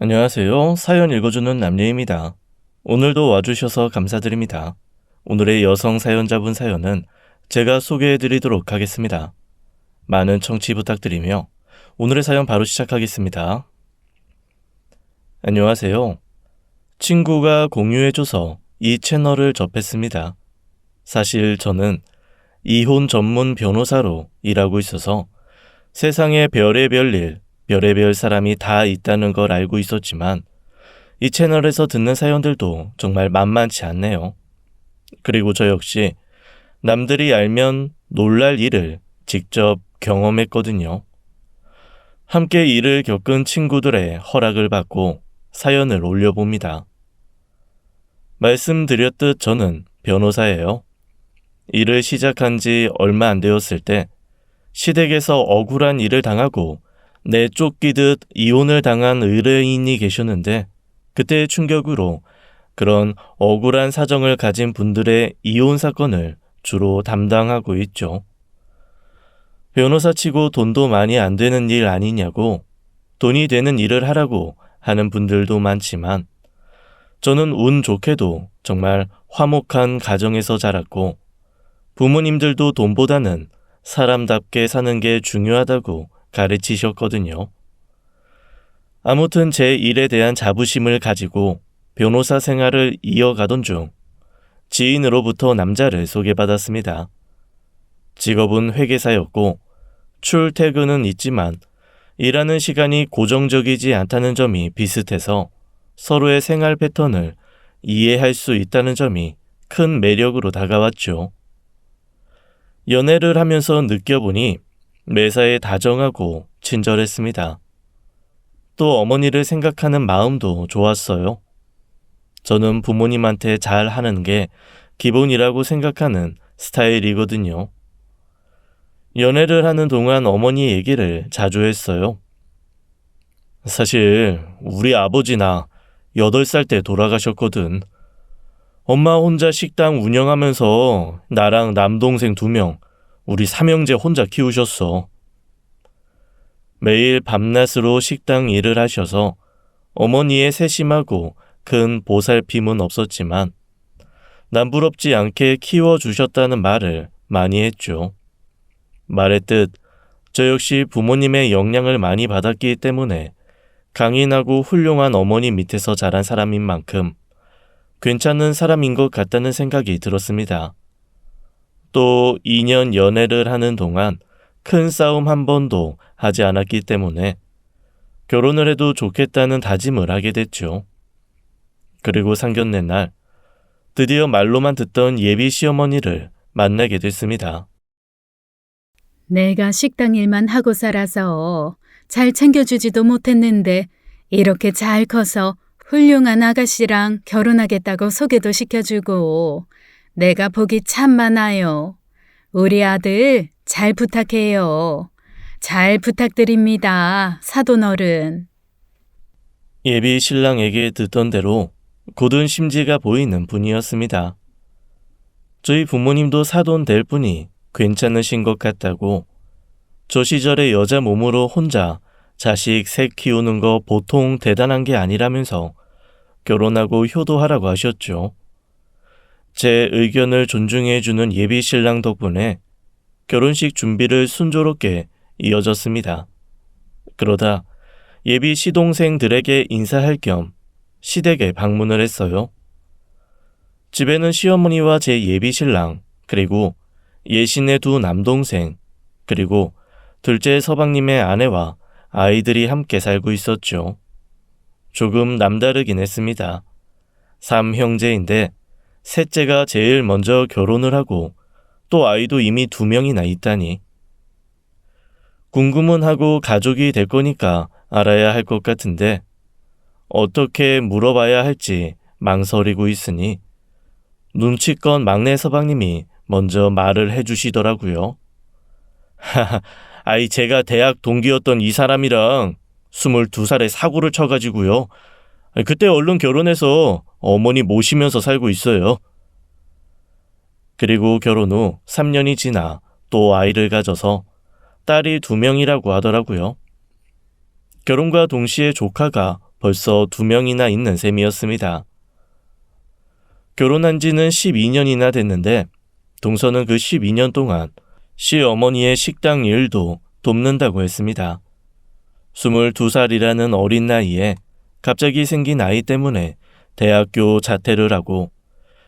안녕하세요. 사연 읽어주는 남예입니다. 오늘도 와주셔서 감사드립니다. 오늘의 여성 사연자분 사연은 제가 소개해드리도록 하겠습니다. 많은 청취 부탁드리며 오늘의 사연 바로 시작하겠습니다. 안녕하세요. 친구가 공유해줘서 이 채널을 접했습니다. 사실 저는 이혼 전문 변호사로 일하고 있어서 세상에 별의별 일, 별의별 사람이 다 있다는 걸 알고 있었지만 이 채널에서 듣는 사연들도 정말 만만치 않네요. 그리고 저 역시 남들이 알면 놀랄 일을 직접 경험했거든요. 함께 일을 겪은 친구들의 허락을 받고 사연을 올려봅니다. 말씀드렸듯 저는 변호사예요. 일을 시작한 지 얼마 안 되었을 때 시댁에서 억울한 일을 당하고 내쫓기듯 이혼을 당한 의뢰인이 계셨는데 그때의 충격으로 그런 억울한 사정을 가진 분들의 이혼 사건을 주로 담당하고 있죠. 변호사치고 돈도 많이 안 되는 일 아니냐고 돈이 되는 일을 하라고 하는 분들도 많지만 저는 운 좋게도 정말 화목한 가정에서 자랐고 부모님들도 돈보다는 사람답게 사는 게 중요하다고 가르치셨거든요. 아무튼 제 일에 대한 자부심을 가지고 변호사 생활을 이어가던 중 지인으로부터 남자를 소개받았습니다. 직업은 회계사였고 출퇴근은 있지만 일하는 시간이 고정적이지 않다는 점이 비슷해서 서로의 생활 패턴을 이해할 수 있다는 점이 큰 매력으로 다가왔죠. 연애를 하면서 느껴보니 매사에 다정하고 친절했습니다. 또 어머니를 생각하는 마음도 좋았어요. 저는 부모님한테 잘 하는 게 기본이라고 생각하는 스타일이거든요. 연애를 하는 동안 어머니 얘기를 자주 했어요. 사실 우리 아버지나 8살 때 돌아가셨거든. 엄마 혼자 식당 운영하면서 나랑 남동생 2명, 우리 3형제 혼자 키우셨어. 매일 밤낮으로 식당 일을 하셔서 어머니의 세심하고 큰 보살핌은 없었지만 남부럽지 않게 키워주셨다는 말을 많이 했죠. 말했듯 저 역시 부모님의 영향을 많이 받았기 때문에 강인하고 훌륭한 어머니 밑에서 자란 사람인 만큼 괜찮은 사람인 것 같다는 생각이 들었습니다. 또 2년 연애를 하는 동안 큰 싸움 한 번도 하지 않았기 때문에 결혼을 해도 좋겠다는 다짐을 하게 됐죠. 그리고 상견례 날 드디어 말로만 듣던 예비 시어머니를 만나게 됐습니다. 내가 식당 일만 하고 살아서 잘 챙겨주지도 못했는데 이렇게 잘 커서 훌륭한 아가씨랑 결혼하겠다고 소개도 시켜주고 내가 복이 참 많아요. 우리 아들 잘 부탁해요. 잘 부탁드립니다. 사돈어른. 예비 신랑에게 듣던 대로 굳은 심지가 보이는 분이었습니다. 저희 부모님도 사돈 될 분이 괜찮으신 것 같다고 저 시절에 여자 몸으로 혼자 자식 셋 키우는 거 보통 대단한 게 아니라면서 결혼하고 효도하라고 하셨죠. 제 의견을 존중해주는 예비 신랑 덕분에 결혼식 준비를 순조롭게 이어졌습니다. 그러다 예비 시동생들에게 인사할 겸 시댁에 방문을 했어요. 집에는 시어머니와 제 예비 신랑, 그리고 예신의 2 남동생, 그리고 둘째 서방님의 아내와 아이들이 함께 살고 있었죠. 조금 남다르긴 했습니다. 3형제인데 셋째가 제일 먼저 결혼을 하고 또 아이도 이미 2명이나 있다니. 궁금은 하고 가족이 될 거니까 알아야 할 것 같은데 어떻게 물어봐야 할지 망설이고 있으니 눈치껏 막내 서방님이 먼저 말을 해주시더라고요. 아이 제가 대학 동기였던 이 사람이랑 22살에 사고를 쳐가지고요. 그때 얼른 결혼해서 어머니 모시면서 살고 있어요. 그리고 결혼 후 3년이 지나 또 아이를 가져서 딸이 2명이라고 하더라고요. 결혼과 동시에 조카가 벌써 2명이나 있는 셈이었습니다. 결혼한 지는 12년이나 됐는데 동서는 그 12년 동안 시어머니의 식당 일도 돕는다고 했습니다. 22살이라는 어린 나이에 갑자기 생긴 아이 때문에 대학교 자퇴를 하고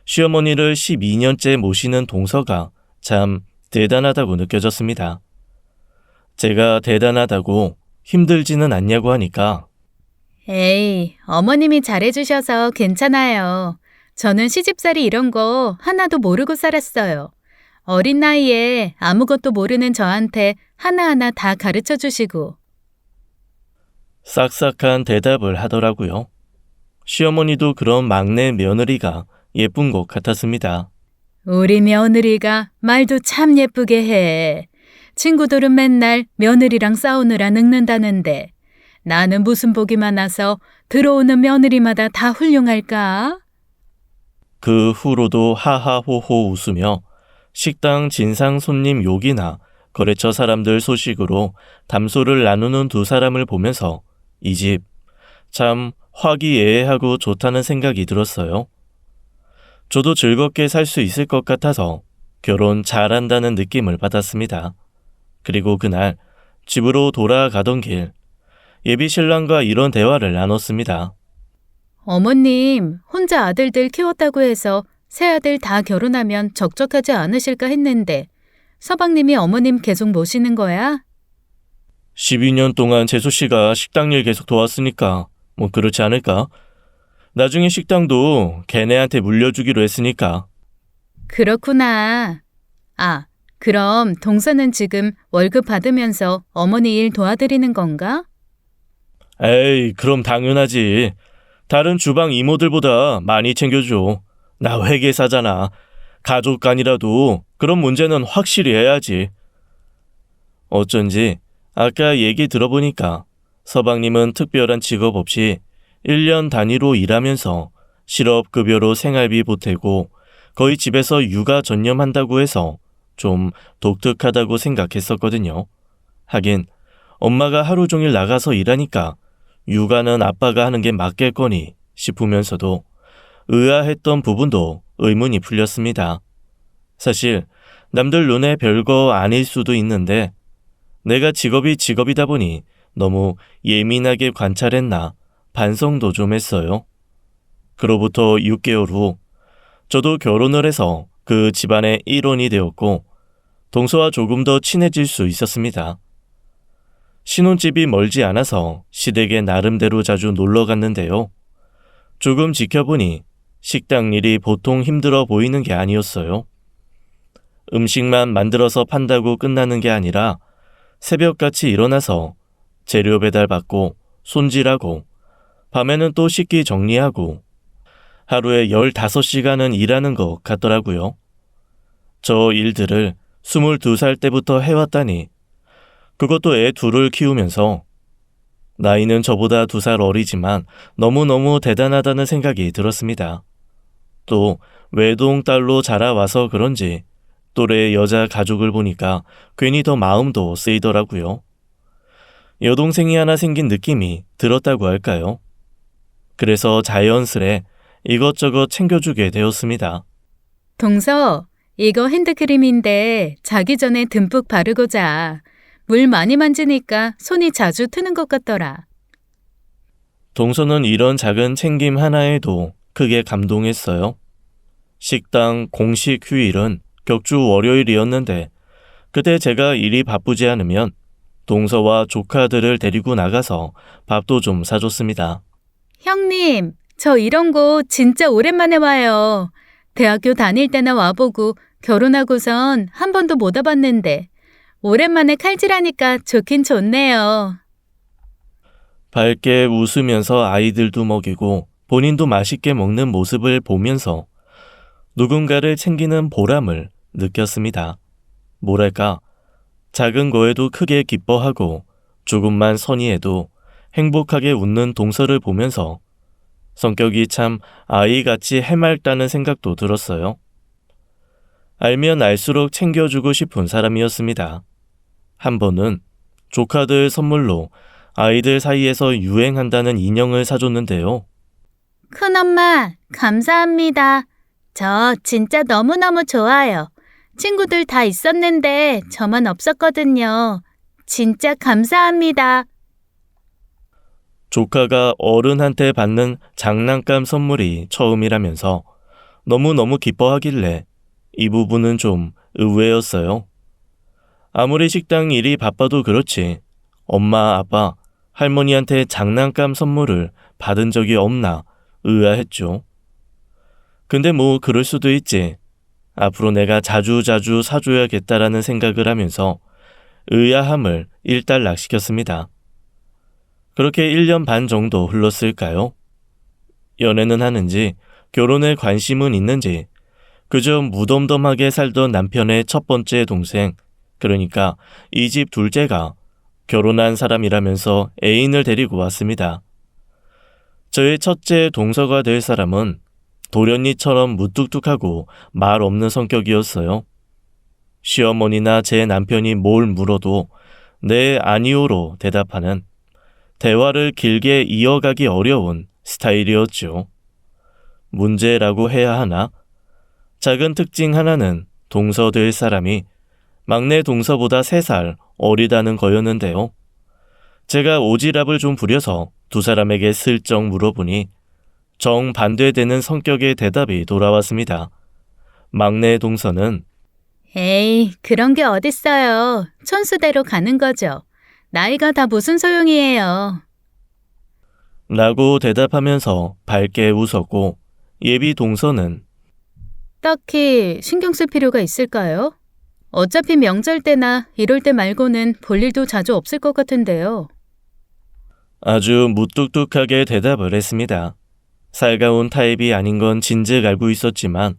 시어머니를 12년째 모시는 동서가 참 대단하다고 느껴졌습니다. 제가 대단하다고 힘들지는 않냐고 하니까 에이, 어머님이 잘해주셔서 괜찮아요. 저는 시집살이 이런 거 하나도 모르고 살았어요. 어린 나이에 아무것도 모르는 저한테 하나하나 다 가르쳐 주시고. 싹싹한 대답을 하더라고요. 시어머니도 그런 막내 며느리가 예쁜 것 같았습니다. 우리 며느리가 말도 참 예쁘게 해. 친구들은 맨날 며느리랑 싸우느라 늙는다는데 나는 무슨 복이 많아서 들어오는 며느리마다 다 훌륭할까? 그 후로도 하하호호 웃으며 식당 진상 손님 욕이나 거래처 사람들 소식으로 담소를 나누는 두 사람을 보면서 이 집 참 화기애애하고 좋다는 생각이 들었어요. 저도 즐겁게 살 수 있을 것 같아서 결혼 잘한다는 느낌을 받았습니다. 그리고 그날 집으로 돌아가던 길 예비 신랑과 이런 대화를 나눴습니다. 어머님, 혼자 아들들 키웠다고 해서 새 아들 다 결혼하면 적적하지 않으실까 했는데 서방님이 어머님 계속 모시는 거야? 12년 동안 재수 씨가 식당 일 계속 도왔으니까 뭐 그렇지 않을까? 나중에 식당도 걔네한테 물려주기로 했으니까. 그렇구나. 아, 그럼 동서는 지금 월급 받으면서 어머니 일 도와드리는 건가? 에이, 그럼 당연하지. 다른 주방 이모들보다 많이 챙겨줘. 나 회계사잖아. 가족 간이라도 그런 문제는 확실히 해야지. 어쩐지 아까 얘기 들어보니까 서방님은 특별한 직업 없이 1년 단위로 일하면서 실업급여로 생활비 보태고 거의 집에서 육아 전념한다고 해서 좀 독특하다고 생각했었거든요. 하긴 엄마가 하루 종일 나가서 일하니까 육아는 아빠가 하는 게 맞겠거니 싶으면서도 의아했던 부분도 의문이 풀렸습니다. 사실 남들 눈에 별거 아닐 수도 있는데 내가 직업이 직업이다 보니 너무 예민하게 관찰했나 반성도 좀 했어요. 그로부터 6개월 후 저도 결혼을 해서 그 집안의 일원이 되었고 동서와 조금 더 친해질 수 있었습니다. 신혼집이 멀지 않아서 시댁에 나름대로 자주 놀러 갔는데요. 조금 지켜보니 식당 일이 보통 힘들어 보이는 게 아니었어요. 음식만 만들어서 판다고 끝나는 게 아니라 새벽같이 일어나서 재료 배달받고 손질하고 밤에는 또 식기 정리하고 하루에 15시간은 일하는 것 같더라고요. 저 일들을 22살 때부터 해왔다니 그것도 애 둘을 키우면서 나이는 저보다 2살 어리지만 너무너무 대단하다는 생각이 들었습니다. 또 외동딸로 자라와서 그런지 또래 여자 가족을 보니까 괜히 더 마음도 쓰이더라고요. 여동생이 하나 생긴 느낌이 들었다고 할까요? 그래서 자연스레 이것저것 챙겨주게 되었습니다. 동서, 이거 핸드크림인데 자기 전에 듬뿍 바르고 자. 물 많이 만지니까 손이 자주 트는 것 같더라. 동서는 이런 작은 챙김 하나에도 크게 감동했어요. 식당 공식 휴일은 격주 월요일이었는데 그때 제가 일이 바쁘지 않으면 동서와 조카들을 데리고 나가서 밥도 좀 사줬습니다. 형님, 저 이런 곳 진짜 오랜만에 와요. 대학교 다닐 때나 와보고 결혼하고선 한 번도 못 와봤는데 오랜만에 칼질하니까 좋긴 좋네요. 밝게 웃으면서 아이들도 먹이고 본인도 맛있게 먹는 모습을 보면서 누군가를 챙기는 보람을 느꼈습니다. 뭐랄까, 작은 거에도 크게 기뻐하고 조금만 선의해도 행복하게 웃는 동서를 보면서 성격이 참 아이같이 해맑다는 생각도 들었어요. 알면 알수록 챙겨주고 싶은 사람이었습니다. 한 번은 조카들 선물로 아이들 사이에서 유행한다는 인형을 사줬는데요. 큰엄마, 감사합니다. 저 진짜 너무너무 좋아요. 친구들 다 있었는데 저만 없었거든요. 진짜 감사합니다. 조카가 어른한테 받는 장난감 선물이 처음이라면서 너무너무 기뻐하길래 이 부분은 좀 의외였어요. 아무리 식당 일이 바빠도 그렇지 엄마, 아빠, 할머니한테 장난감 선물을 받은 적이 없나 의아했죠. 근데 뭐 그럴 수도 있지. 앞으로 내가 자주자주 사줘야겠다라는 생각을 하면서 의아함을 일단락시켰습니다. 그렇게 1년 반 정도 흘렀을까요? 연애는 하는지 결혼에 관심은 있는지 그저 무덤덤하게 살던 남편의 첫 번째 동생, 그러니까 이 집 둘째가 결혼한 사람이라면서 애인을 데리고 왔습니다. 저의 첫째 동서가 될 사람은 도련니처럼 무뚝뚝하고 말 없는 성격이었어요. 시어머니나 제 남편이 뭘 물어도 네, 아니오로 대답하는 대화를 길게 이어가기 어려운 스타일이었죠. 문제라고 해야 하나? 작은 특징 하나는 동서 될 사람이 막내 동서보다 3살 어리다는 거였는데요. 제가 오지랖을 좀 부려서 두 사람에게 슬쩍 물어보니 정반대되는 성격의 대답이 돌아왔습니다. 막내 동서는 에이, 그런 게 어딨어요. 촌수대로 가는 거죠. 나이가 다 무슨 소용이에요. 라고 대답하면서 밝게 웃었고 예비 동서는 딱히 신경 쓸 필요가 있을까요? 어차피 명절 때나 이럴 때 말고는 볼 일도 자주 없을 것 같은데요. 아주 무뚝뚝하게 대답을 했습니다. 살가운 타입이 아닌 건 진즉 알고 있었지만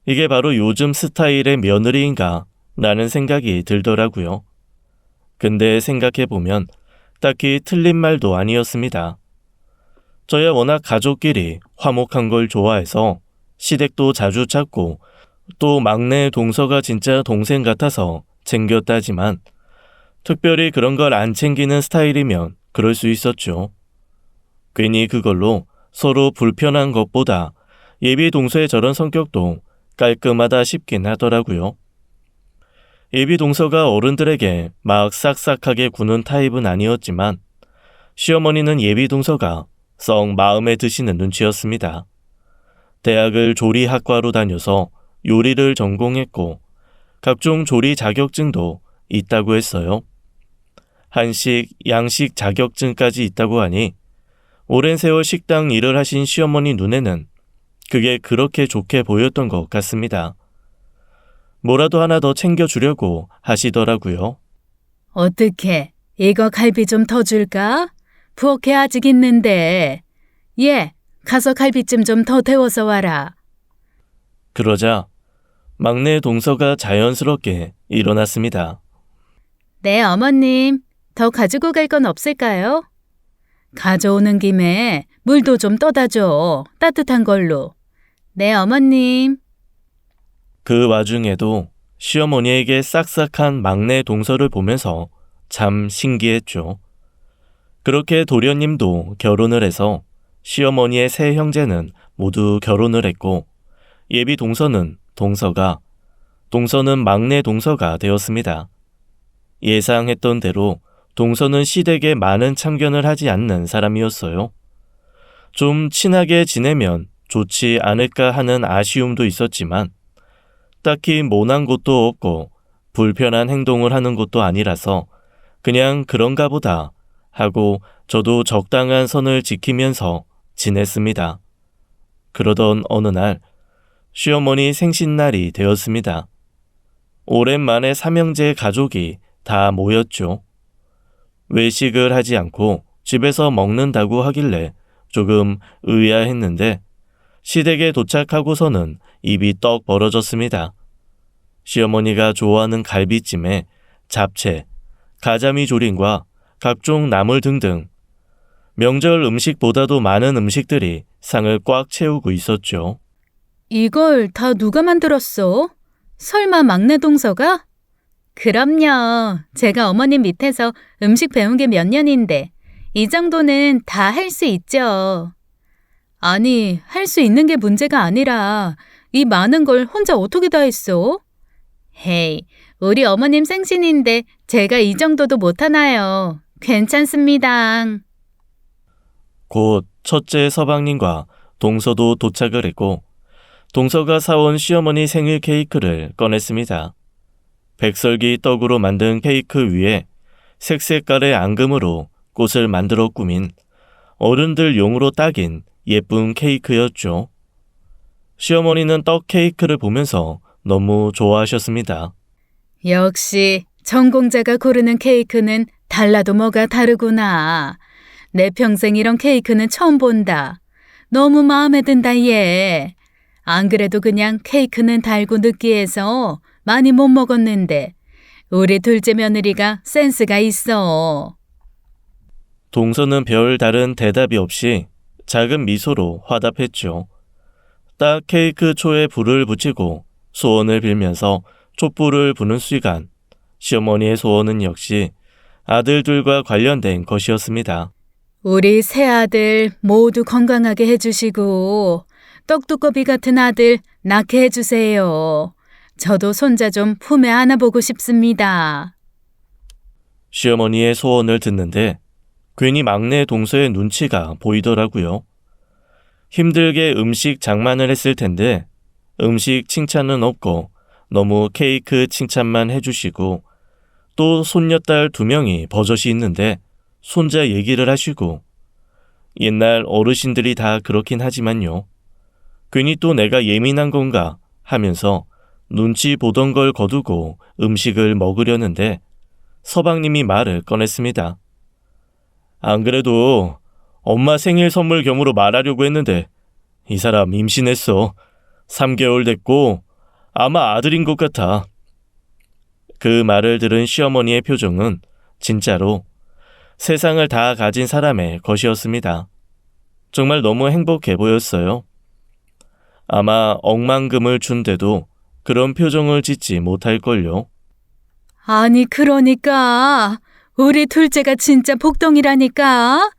이게 바로 요즘 스타일의 며느리인가 라는 생각이 들더라고요. 근데 생각해보면 딱히 틀린 말도 아니었습니다. 저야 워낙 가족끼리 화목한 걸 좋아해서 시댁도 자주 찾고 또 막내 동서가 진짜 동생 같아서 챙겼다지만 특별히 그런 걸 안 챙기는 스타일이면 그럴 수 있었죠. 괜히 그걸로 서로 불편한 것보다 예비 동서의 저런 성격도 깔끔하다 싶긴 하더라고요. 예비 동서가 어른들에게 막 싹싹하게 구는 타입은 아니었지만 시어머니는 예비 동서가 썩 마음에 드시는 눈치였습니다. 대학을 조리학과로 다녀서 요리를 전공했고 각종 조리 자격증도 있다고 했어요. 한식, 양식 자격증까지 있다고 하니 오랜 세월 식당 일을 하신 시어머니 눈에는 그게 그렇게 좋게 보였던 것 같습니다. 뭐라도 하나 더 챙겨주려고 하시더라고요. 어떡해? 이거 갈비 좀 더 줄까? 부엌에 아직 있는데. 예, 가서 갈비찜 좀 더 데워서 와라. 그러자 막내 동서가 자연스럽게 일어났습니다. 네, 어머님. 더 가지고 갈 건 없을까요? 가져오는 김에 물도 좀 떠다 줘. 따뜻한 걸로. 네, 어머님. 그 와중에도 시어머니에게 싹싹한 막내 동서를 보면서 참 신기했죠. 그렇게 도련님도 결혼을 해서 시어머니의 세 형제는 모두 결혼을 했고 예비 동서는 막내 동서가 되었습니다. 예상했던 대로 동서는 시댁에 많은 참견을 하지 않는 사람이었어요. 좀 친하게 지내면 좋지 않을까 하는 아쉬움도 있었지만 딱히 모난 것도 없고 불편한 행동을 하는 것도 아니라서 그냥 그런가 보다 하고 저도 적당한 선을 지키면서 지냈습니다. 그러던 어느 날 시어머니 생신날이 되었습니다. 오랜만에 삼형제 가족이 다 모였죠. 외식을 하지 않고 집에서 먹는다고 하길래 조금 의아했는데 시댁에 도착하고서는 입이 떡 벌어졌습니다. 시어머니가 좋아하는 갈비찜에 잡채, 가자미 조림과 각종 나물 등등 명절 음식보다도 많은 음식들이 상을 꽉 채우고 있었죠. 이걸 다 누가 만들었어? 설마 막내 동서가? 그럼요. 제가 어머님 밑에서 음식 배운 게 몇 년인데 이 정도는 다 할 수 있죠. 아니, 할 수 있는 게 문제가 아니라 이 많은 걸 혼자 어떻게 다 했어? 헤이, 우리 어머님 생신인데 제가 이 정도도 못하나요? 괜찮습니다. 곧 첫째 서방님과 동서도 도착을 했고 동서가 사온 시어머니 생일 케이크를 꺼냈습니다. 백설기 떡으로 만든 케이크 위에 색색깔의 앙금으로 꽃을 만들어 꾸민 어른들 용으로 딱인 예쁜 케이크였죠. 시어머니는 떡 케이크를 보면서 너무 좋아하셨습니다. 역시 전공자가 고르는 케이크는 달라도 뭐가 다르구나. 내 평생 이런 케이크는 처음 본다. 너무 마음에 든다, 얘. 안 그래도 그냥 케이크는 달고 느끼해서 많이 못 먹었는데 우리 둘째 며느리가 센스가 있어. 동서는 별 다른 대답이 없이 작은 미소로 화답했죠. 딱 케이크 초에 불을 붙이고 소원을 빌면서 촛불을 부는 시간. 시어머니의 소원은 역시 아들들과 관련된 것이었습니다. 우리 세 아들 모두 건강하게 해주시고 떡두꺼비 같은 아들 낳게 해주세요. 저도 손자 좀 품에 안아보고 싶습니다. 시어머니의 소원을 듣는데 괜히 막내 동서의 눈치가 보이더라고요. 힘들게 음식 장만을 했을 텐데 음식 칭찬은 없고 너무 케이크 칭찬만 해주시고 또 손녀딸 2명이 버젓이 있는데 손자 얘기를 하시고 옛날 어르신들이 다 그렇긴 하지만요. 괜히 또 내가 예민한 건가 하면서 눈치 보던 걸 거두고 음식을 먹으려는데 서방님이 말을 꺼냈습니다. 안 그래도 엄마 생일 선물 겸으로 말하려고 했는데 이 사람 임신했어. 3개월 됐고 아마 아들인 것 같아. 그 말을 들은 시어머니의 표정은 진짜로 세상을 다 가진 사람의 것이었습니다. 정말 너무 행복해 보였어요. 아마 억만금을 준데도 그런 표정을 짓지 못할걸요. 아니, 그러니까 우리 둘째가 진짜 복덩이라니까.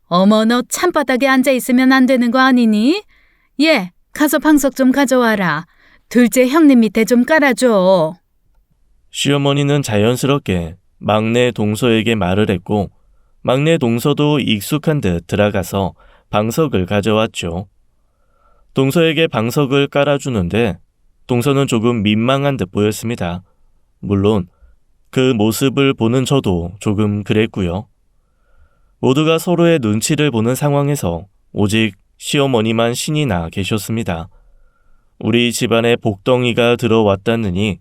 어머, 너 찬바닥에 앉아있으면 안 되는 거 아니니? 예, 가서 방석 좀 가져와라. 둘째 형님 밑에 좀 깔아줘. 시어머니는 자연스럽게 막내 동서에게 말을 했고 막내 동서도 익숙한 듯 들어가서 방석을 가져왔죠. 동서에게 방석을 깔아주는데 동서는 조금 민망한 듯 보였습니다. 물론 그 모습을 보는 저도 조금 그랬고요. 모두가 서로의 눈치를 보는 상황에서 오직 시어머니만 신이 나 계셨습니다. 우리 집안에 복덩이가 들어왔다느니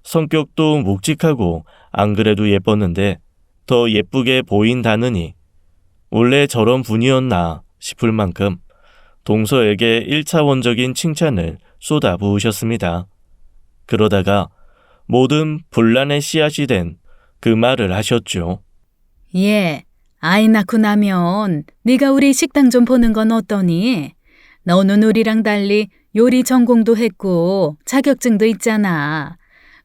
성격도 묵직하고 안 그래도 예뻤는데 더 예쁘게 보인다느니 원래 저런 분이었나 싶을 만큼 동서에게 1차원적인 칭찬을 쏟아부으셨습니다. 그러다가 모든 분란의 씨앗이 된 그 말을 하셨죠. 예, 아이 낳고 나면 네가 우리 식당 좀 보는 건 어떠니? 너는 우리랑 달리 요리 전공도 했고 자격증도 있잖아.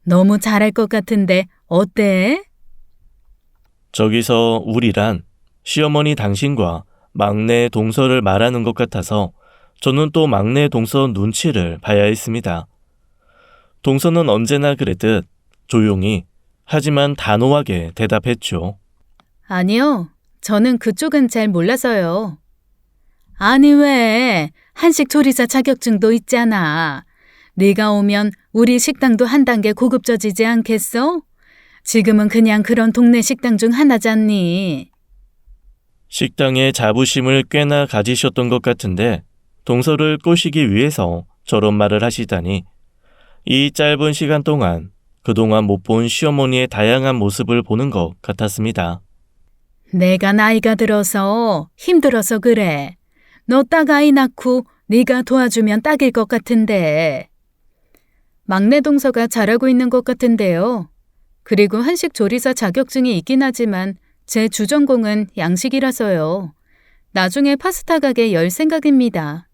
너무 잘할 것 같은데 어때? 저기서 우리란 시어머니 당신과 막내 동서를 말하는 것 같아서 저는 또 막내 동서 눈치를 봐야 했습니다. 동서는 언제나 그랬듯 조용히 하지만 단호하게 대답했죠. 아니요, 저는 그쪽은 잘 몰라서요. 아니 왜? 한식 조리사 자격증도 있잖아. 네가 오면 우리 식당도 한 단계 고급져지지 않겠어? 지금은 그냥 그런 동네 식당 중 하나잖니. 식당에 자부심을 꽤나 가지셨던 것 같은데 동서를 꼬시기 위해서 저런 말을 하시다니 이 짧은 시간 동안 그동안 못 본 시어머니의 다양한 모습을 보는 것 같았습니다. 내가 나이가 들어서 힘들어서 그래. 너 딱 아이 낳고 네가 도와주면 딱일 것 같은데. 막내 동서가 잘하고 있는 것 같은데요. 그리고 한식 조리사 자격증이 있긴 하지만 제 주전공은 양식이라서요. 나중에 파스타 가게 열 생각입니다.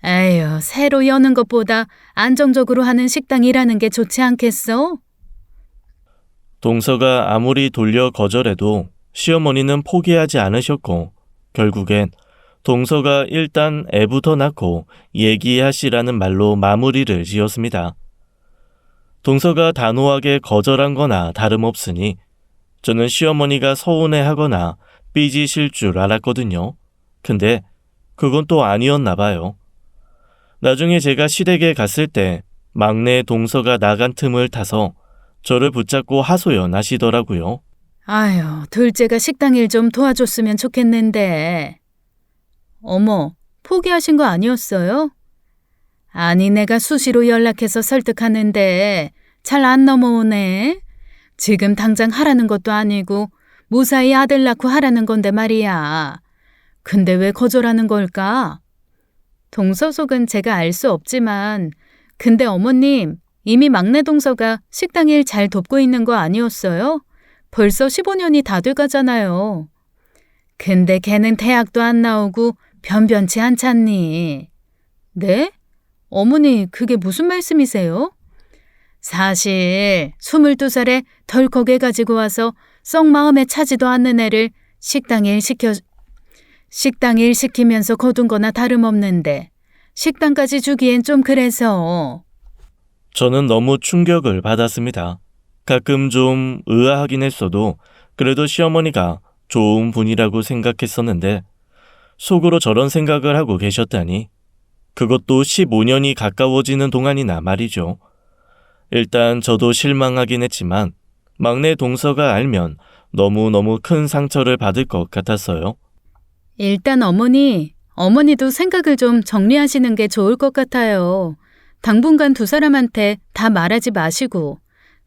에휴, 새로 여는 것보다 안정적으로 하는 식당이라는 게 좋지 않겠어? 동서가 아무리 돌려 거절해도 시어머니는 포기하지 않으셨고 결국엔 동서가 일단 애부터 낳고 얘기하시라는 말로 마무리를 지었습니다. 동서가 단호하게 거절한 거나 다름없으니 저는 시어머니가 서운해하거나 삐지실 줄 알았거든요. 근데 그건 또 아니었나 봐요. 나중에 제가 시댁에 갔을 때 막내 동서가 나간 틈을 타서 저를 붙잡고 하소연하시더라고요. 아유, 둘째가 식당 일 좀 도와줬으면 좋겠는데. 어머, 포기하신 거 아니었어요? 아니, 내가 수시로 연락해서 설득하는데 잘 안 넘어오네. 지금 당장 하라는 것도 아니고 무사히 아들 낳고 하라는 건데 말이야. 근데 왜 거절하는 걸까? 동서속은 제가 알 수 없지만 근데 어머님, 이미 막내 동서가 식당 일 잘 돕고 있는 거 아니었어요? 벌써 15년이 다 돼가잖아요. 근데 걔는 대학도 안 나오고 변변치 않잖니. 네? 어머니, 그게 무슨 말씀이세요? 사실 22살에 덜컥 애 가지고 와서 썩 마음에 차지도 않는 애를 식당 일 시키면서 거둔 거나 다름없는데 식당까지 주기엔 좀 그래서. 저는 너무 충격을 받았습니다. 가끔 좀 의아하긴 했어도 그래도 시어머니가 좋은 분이라고 생각했었는데 속으로 저런 생각을 하고 계셨다니 그것도 15년이 가까워지는 동안이나 말이죠. 일단 저도 실망하긴 했지만 막내 동서가 알면 너무너무 큰 상처를 받을 것 같았어요. 일단 어머니도 생각을 좀 정리하시는 게 좋을 것 같아요. 당분간 두 사람한테 다 말하지 마시고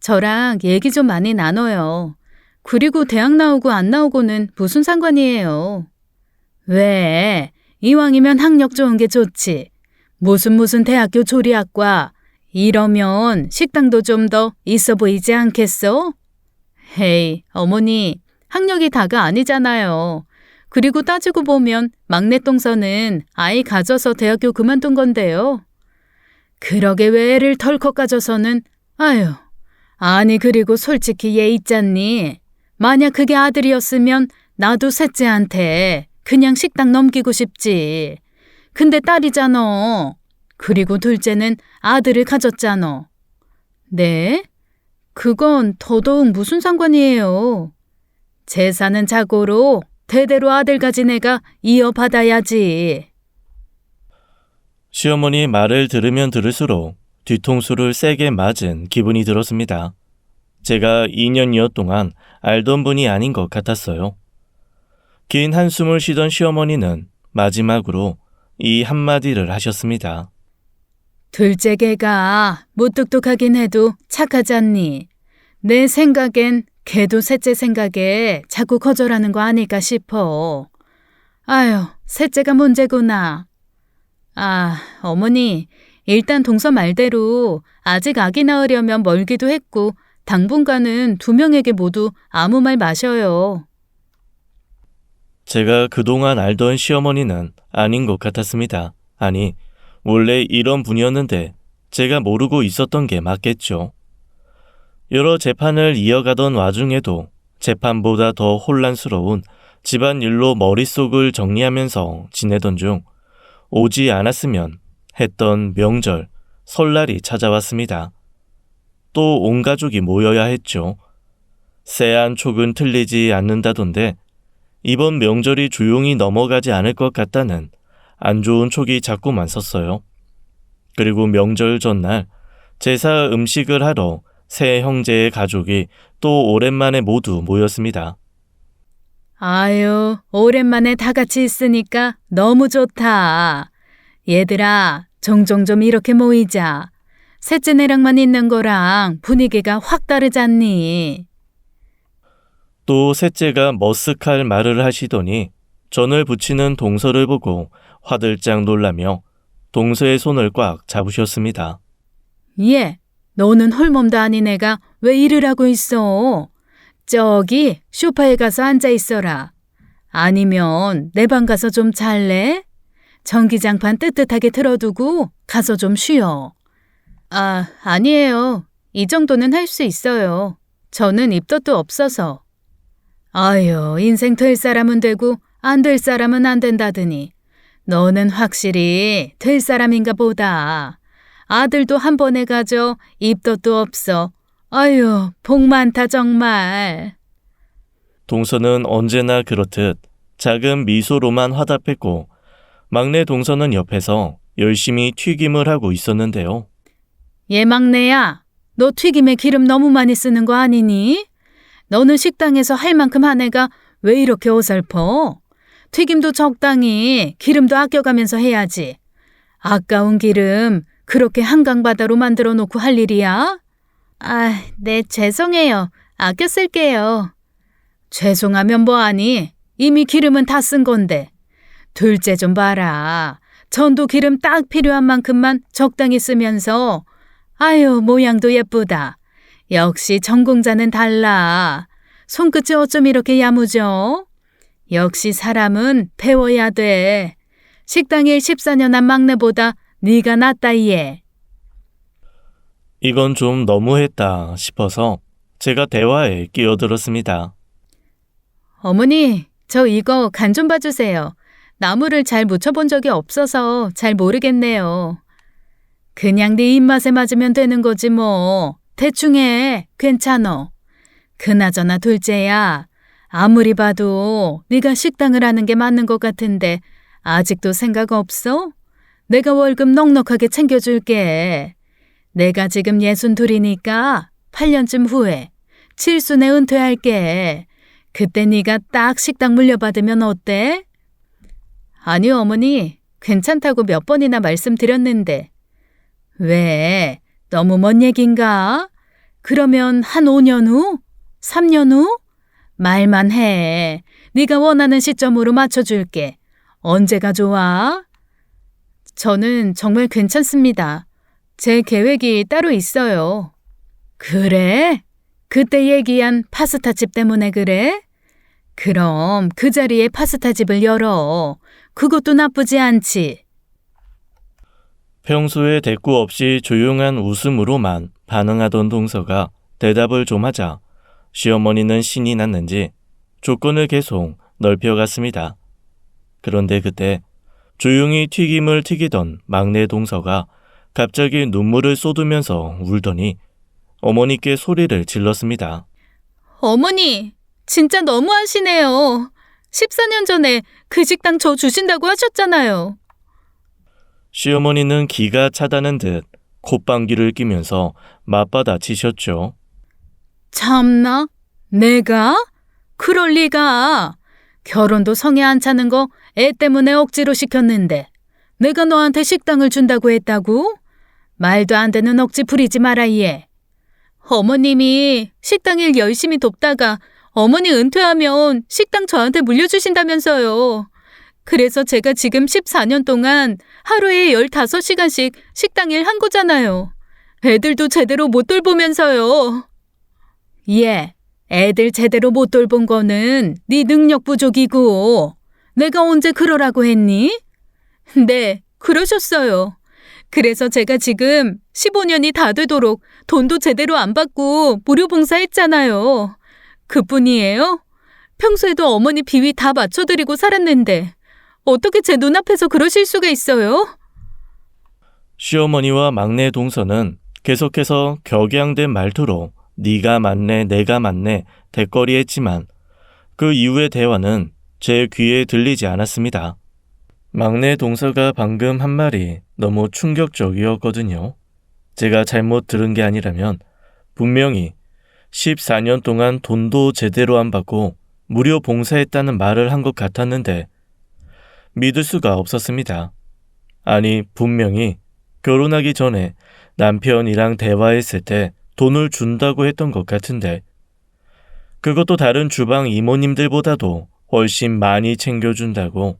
저랑 얘기 좀 많이 나눠요. 그리고 대학 나오고 안 나오고는 무슨 상관이에요. 왜? 이왕이면 학력 좋은 게 좋지. 무슨 대학교 조리학과 이러면 식당도 좀 더 있어 보이지 않겠어? 헤이, 어머니, 학력이 다가 아니잖아요. 그리고 따지고 보면 막내 동서는 아이 가져서 대학교 그만둔 건데요. 그러게 왜 애를 덜컥 가져서는 아유. 아니 그리고 솔직히 얘 있잖니. 만약 그게 아들이었으면 나도 셋째한테 그냥 식당 넘기고 싶지. 근데 딸이잖아. 그리고 둘째는 아들을 가졌잖아. 네? 그건 더더욱 무슨 상관이에요. 재산은 자고로 대대로 아들 가진 애가 이어받아야지. 시어머니 말을 들으면 들을수록 뒤통수를 세게 맞은 기분이 들었습니다. 제가 2년여 동안 알던 분이 아닌 것 같았어요. 긴 한숨을 쉬던 시어머니는 마지막으로 이 한마디를 하셨습니다. 둘째 개가 무뚝뚝하긴 해도 착하잖니. 내 생각엔 걔도 셋째 생각에 자꾸 거절하는 거 아닐까 싶어. 아유, 셋째가 문제구나. 아, 어머니, 일단 동서 말대로 아직 아기 낳으려면 멀기도 했고 당분간은 두 명에게 모두 아무 말 마셔요. 제가 그동안 알던 시어머니는 아닌 것 같았습니다. 아니, 원래 이런 분이었는데 제가 모르고 있었던 게 맞겠죠. 여러 재판을 이어가던 와중에도 재판보다 더 혼란스러운 집안일로 머릿속을 정리하면서 지내던 중 오지 않았으면 했던 명절, 설날이 찾아왔습니다. 또 온 가족이 모여야 했죠. 새한 촉은 틀리지 않는다던데 이번 명절이 조용히 넘어가지 않을 것 같다는 안 좋은 촉이 자꾸만 섰어요. 그리고 명절 전날 제사 음식을 하러 세 형제의 가족이 또 오랜만에 모두 모였습니다. 아유, 오랜만에 다 같이 있으니까 너무 좋다. 얘들아, 종종 좀 이렇게 모이자. 셋째네랑만 있는 거랑 분위기가 확 다르잖니. 또 셋째가 머쓱할 말을 하시더니 전을 붙이는 동서를 보고 화들짝 놀라며 동서의 손을 꽉 잡으셨습니다. 얘, 너는 홀몸도 아닌 애가 왜 일을 하고 있어? 저기 소파에 가서 앉아 있어라. 아니면 내 방 가서 좀 잘래? 전기장판 뜨뜻하게 틀어두고 가서 좀 쉬어. 아, 아니에요. 이 정도는 할 수 있어요. 저는 입덧도 없어서. 아유, 인생 될 사람은 되고 안 될 사람은 안 된다더니 너는 확실히 될 사람인가 보다. 아들도 한 번에 가져 입덧도 없어. 아유, 복 많다 정말. 동서는 언제나 그렇듯 작은 미소로만 화답했고 막내 동서는 옆에서 열심히 튀김을 하고 있었는데요. 얘 막내야, 너 튀김에 기름 너무 많이 쓰는 거 아니니? 너는 식당에서 할 만큼 한 애가 왜 이렇게 어설퍼? 튀김도 적당히 기름도 아껴가면서 해야지. 아까운 기름 그렇게 한강바다로 만들어 놓고 할 일이야? 아, 네, 죄송해요. 아껴 쓸게요. 죄송하면 뭐하니? 이미 기름은 다 쓴 건데. 둘째 좀 봐라. 전도 기름 딱 필요한 만큼만 적당히 쓰면서 아유, 모양도 예쁘다. 역시 전공자는 달라. 손끝이 어쩜 이렇게 야무져? 역시 사람은 배워야 돼. 식당에 14년 한 막내보다 네가 낫다 얘. 이건 좀 너무했다 싶어서 제가 대화에 끼어들었습니다. 어머니, 저 이거 간 좀 봐주세요. 나물을 잘 무쳐본 적이 없어서 잘 모르겠네요. 그냥 네 입맛에 맞으면 되는 거지 뭐. 대충 해. 괜찮어. 그나저나 둘째야. 아무리 봐도 네가 식당을 하는 게 맞는 것 같은데 아직도 생각 없어? 내가 월급 넉넉하게 챙겨줄게. 내가 지금 62이니까 8년쯤 후에 칠순에 은퇴할게. 그때 네가 딱 식당 물려받으면 어때? 아니요, 어머니. 괜찮다고 몇 번이나 말씀드렸는데. 왜? 너무 먼 얘긴가? 그러면 한 5년 후? 3년 후? 말만 해. 네가 원하는 시점으로 맞춰줄게. 언제가 좋아? 저는 정말 괜찮습니다. 제 계획이 따로 있어요. 그래? 그때 얘기한 파스타집 때문에 그래? 그럼 그 자리에 파스타집을 열어. 그것도 나쁘지 않지. 평소에 대꾸 없이 조용한 웃음으로만 반응하던 동서가 대답을 좀 하자 시어머니는 신이 났는지 조건을 계속 넓혀갔습니다. 그런데 그때 조용히 튀김을 튀기던 막내 동서가 갑자기 눈물을 쏟으면서 울더니 어머니께 소리를 질렀습니다. 어머니, 진짜 너무하시네요. 14년 전에 그 식당 저 주신다고 하셨잖아요. 시어머니는 기가 차다는 듯 콧방귀를 뀌면서 맞받아치셨죠. 참나? 내가? 그럴 리가. 결혼도 성에 안 차는 거 애 때문에 억지로 시켰는데 내가 너한테 식당을 준다고 했다고? 말도 안 되는 억지 부리지 마라 얘. 어머님이 식당 일 열심히 돕다가 어머니 은퇴하면 식당 저한테 물려주신다면서요. 그래서 제가 지금 14년 동안 하루에 15시간씩 식당 일 한 거잖아요. 애들도 제대로 못 돌보면서요. 예, 애들 제대로 못 돌본 거는 네 능력 부족이고 내가 언제 그러라고 했니? 네, 그러셨어요. 그래서 제가 지금 15년이 다 되도록 돈도 제대로 안 받고 무료 봉사했잖아요. 그뿐이에요? 평소에도 어머니 비위 다 맞춰드리고 살았는데 어떻게 제 눈앞에서 그러실 수가 있어요? 시어머니와 막내 동서는 계속해서 격양된 말투로 네가 맞네 내가 맞네 대거리했지만 그 이후의 대화는 제 귀에 들리지 않았습니다. 막내 동서가 방금 한 말이 너무 충격적이었거든요. 제가 잘못 들은 게 아니라면 분명히 14년 동안 돈도 제대로 안 받고 무료 봉사했다는 말을 한 것 같았는데 믿을 수가 없었습니다. 아니, 분명히 결혼하기 전에 남편이랑 대화했을 때 돈을 준다고 했던 것 같은데 그것도 다른 주방 이모님들보다도 훨씬 많이 챙겨준다고.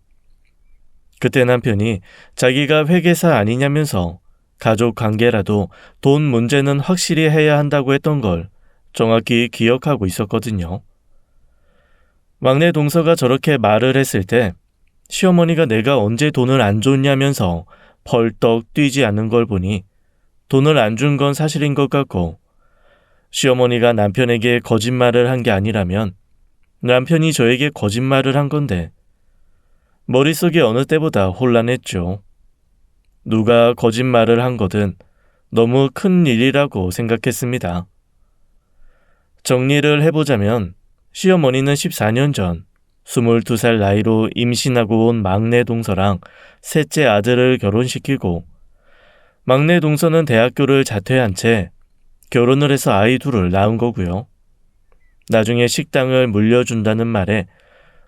그때 남편이 자기가 회계사 아니냐면서 가족 관계라도 돈 문제는 확실히 해야 한다고 했던 걸 정확히 기억하고 있었거든요. 막내 동서가 저렇게 말을 했을 때 시어머니가 내가 언제 돈을 안 줬냐면서 벌떡 뛰지 않는 걸 보니 돈을 안 준 건 사실인 것 같고 시어머니가 남편에게 거짓말을 한 게 아니라면 남편이 저에게 거짓말을 한 건데 머릿속이 어느 때보다 혼란했죠. 누가 거짓말을 한 거든 너무 큰 일이라고 생각했습니다. 정리를 해보자면 시어머니는 14년 전 22살 나이로 임신하고 온 막내 동서랑 셋째 아들을 결혼시키고 막내 동서는 대학교를 자퇴한 채 결혼을 해서 아이 둘을 낳은 거고요. 나중에 식당을 물려준다는 말에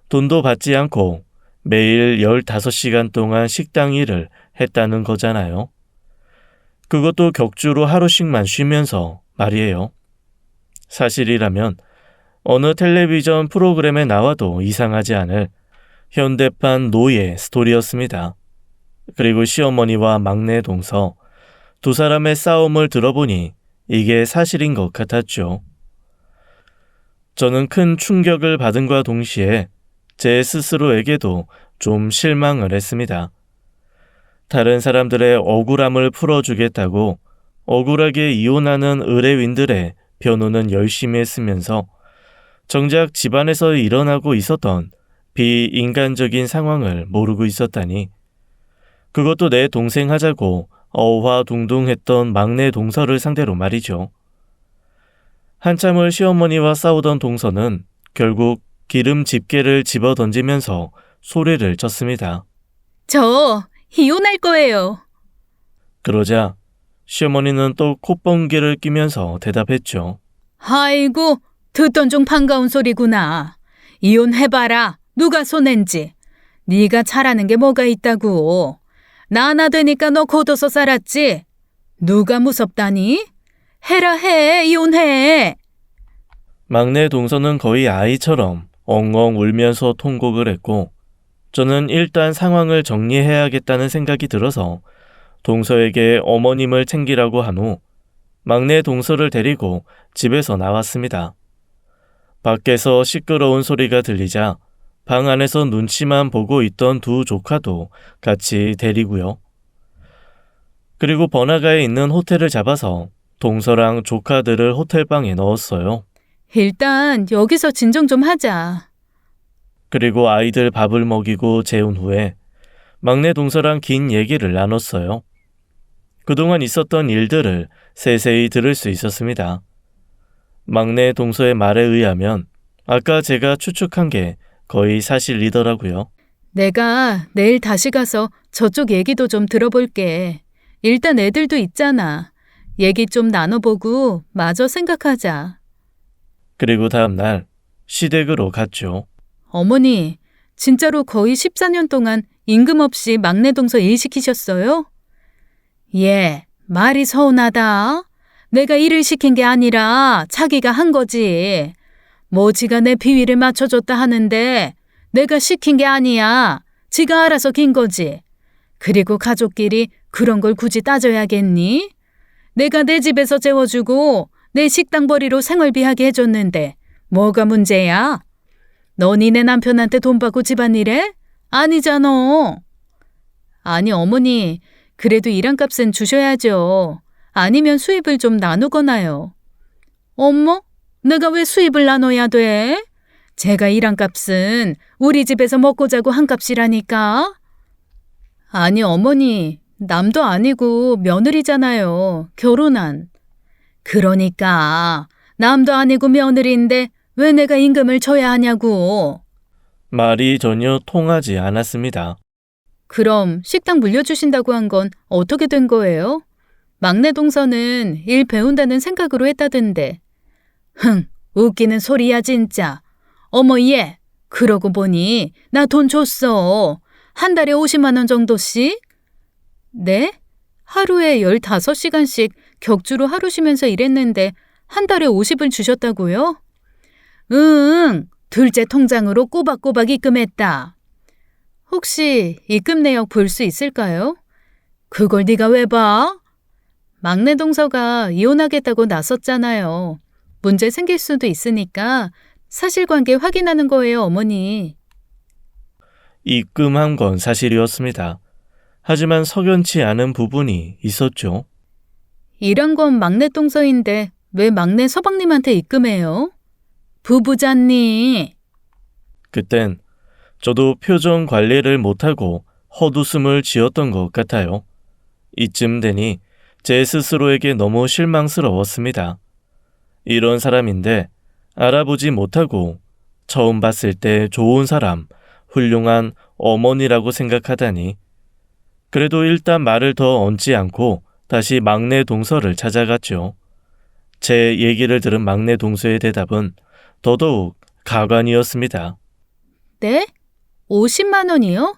돈도 받지 않고 매일 15시간 동안 식당 일을 했다는 거잖아요. 그것도 격주로 하루씩만 쉬면서 말이에요. 사실이라면 어느 텔레비전 프로그램에 나와도 이상하지 않을 현대판 노예 스토리였습니다. 그리고 시어머니와 막내 동서 두 사람의 싸움을 들어보니 이게 사실인 것 같았죠. 저는 큰 충격을 받은과 동시에 제 스스로에게도 좀 실망을 했습니다. 다른 사람들의 억울함을 풀어주겠다고 억울하게 이혼하는 의뢰인들의 변호는 열심히 했으면서 정작 집안에서 일어나고 있었던 비인간적인 상황을 모르고 있었다니, 그것도 내 동생 하자고 어화둥둥했던 막내 동서를 상대로 말이죠. 한참을 시어머니와 싸우던 동서는 결국 기름 집게를 집어 던지면서 소리를 쳤습니다. 저 이혼할 거예요. 그러자 시어머니는 또 콧번개를 끼면서 대답했죠. 아이고, 듣던 중 반가운 소리구나. 이혼해봐라. 누가 손해인지. 네가 잘하는 게 뭐가 있다고. 나나 되니까 너 고도서 살았지. 누가 무섭다니? 해라 해, 이혼해. 막내 동서는 거의 아이처럼 엉엉 울면서 통곡을 했고, 저는 일단 상황을 정리해야겠다는 생각이 들어서 동서에게 어머님을 챙기라고 한 후 막내 동서를 데리고 집에서 나왔습니다. 밖에서 시끄러운 소리가 들리자 방 안에서 눈치만 보고 있던 두 조카도 같이 데리고요. 그리고 번화가에 있는 호텔을 잡아서 동서랑 조카들을 호텔방에 넣었어요. 일단 여기서 진정 좀 하자. 그리고 아이들 밥을 먹이고 재운 후에 막내 동서랑 긴 얘기를 나눴어요. 그동안 있었던 일들을 세세히 들을 수 있었습니다. 막내 동서의 말에 의하면 아까 제가 추측한 게 거의 사실이더라고요. 내가 내일 다시 가서 저쪽 얘기도 좀 들어볼게. 일단 애들도 있잖아. 얘기 좀 나눠보고 마저 생각하자. 그리고 다음 날 시댁으로 갔죠. 어머니, 진짜로 거의 14년 동안 임금 없이 막내 동서 일 시키셨어요? 예, 말이 서운하다. 내가 일을 시킨 게 아니라 자기가 한 거지. 뭐 지가 내 비위를 맞춰줬다 하는데 내가 시킨 게 아니야. 지가 알아서 긴 거지. 그리고 가족끼리 그런 걸 굳이 따져야겠니? 내가 내 집에서 재워주고 내 식당 벌이로 생활비하게 해줬는데 뭐가 문제야? 너 니네 남편한테 돈 받고 집안일해? 아니잖아. 아니 어머니, 그래도 일한값은 주셔야죠. 아니면 수입을 좀 나누거나요. 어머? 내가 왜 수입을 나눠야 돼? 제가 일한값은 우리 집에서 먹고 자고 한 값이라니까. 아니 어머니, 남도 아니고 며느리잖아요. 결혼한. 그러니까 남도 아니고 며느리인데 왜 내가 임금을 줘야 하냐고. 말이 전혀 통하지 않았습니다. 그럼 식당 물려주신다고 한 건 어떻게 된 거예요? 막내 동서는 일 배운다는 생각으로 했다던데. 흥, 웃기는 소리야 진짜. 어머 얘, 그러고 보니 나 돈 줬어. 한 달에 50만 원 정도씩? 네? 하루에 15시간씩 격주로 하루 쉬면서 일했는데 한 달에 50을 주셨다고요? 응, 둘째 통장으로 꼬박꼬박 입금했다. 혹시 입금 내역 볼 수 있을까요? 그걸 네가 왜 봐? 막내 동서가 이혼하겠다고 나섰잖아요. 문제 생길 수도 있으니까 사실관계 확인하는 거예요, 어머니. 입금한 건 사실이었습니다. 하지만 석연치 않은 부분이 있었죠. 일한 건 막내 동서인데 왜 막내 서방님한테 입금해요? 부부잖니. 그땐 저도 표정 관리를 못하고 헛웃음을 지었던 것 같아요. 이쯤 되니 제 스스로에게 너무 실망스러웠습니다. 이런 사람인데 알아보지 못하고 처음 봤을 때 좋은 사람, 훌륭한 어머니라고 생각하다니. 그래도 일단 말을 더 얹지 않고 다시 막내 동서를 찾아갔죠. 제 얘기를 들은 막내 동서의 대답은 더더욱 가관이었습니다. 네? 50만 원이요?